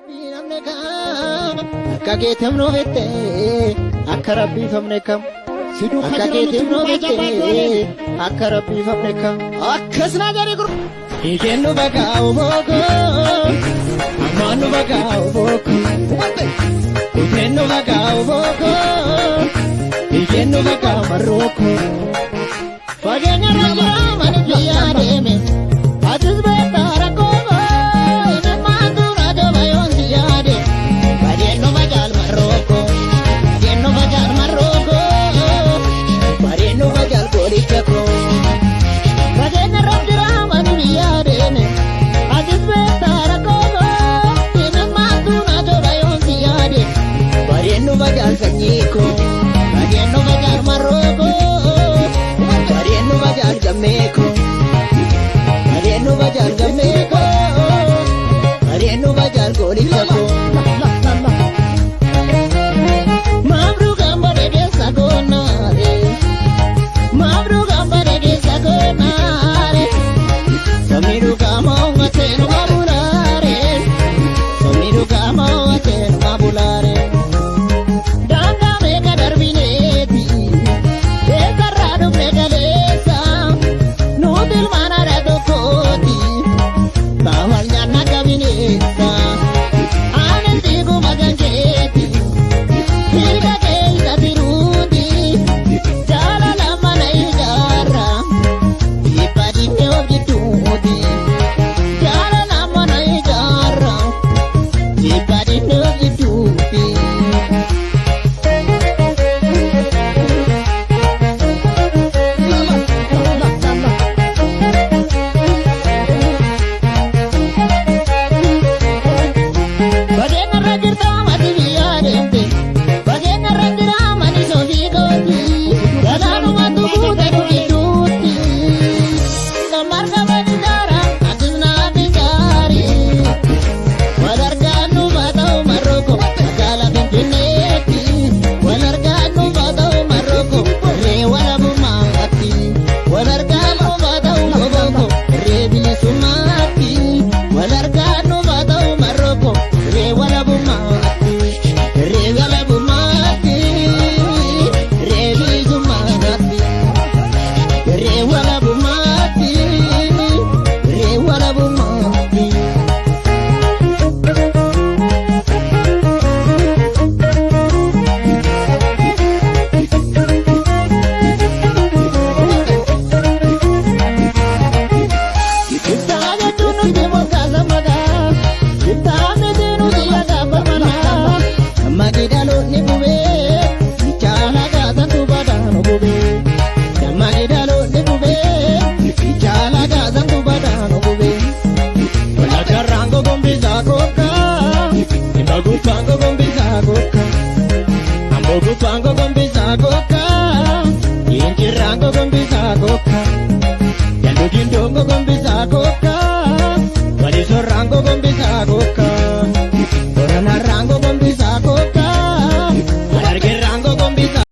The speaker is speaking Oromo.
Akka keetem no vette akka rabbi famne kam akka keetem no vette akka rabbi famne kam akkasna jari guru ikenu baga oboko amanu baga oboko ikenu baga oboko ikenu baga maroko fagenya raja mani biya deme atis beta rako Bajal Kanyiko, Mariano Bajal Maroko, Mariano Bajal Jamaico, Mariano Bajal Jamaico, Mariano Bajal Gorillako. Mabru gambare de sagonare, Mabru gambare de sagonare, Samiru kamo ngaten mabulare, Samiru kamo ngaten mabulare. Pango con bisacoca, y en Chirango con bisacoca, ya no tiene con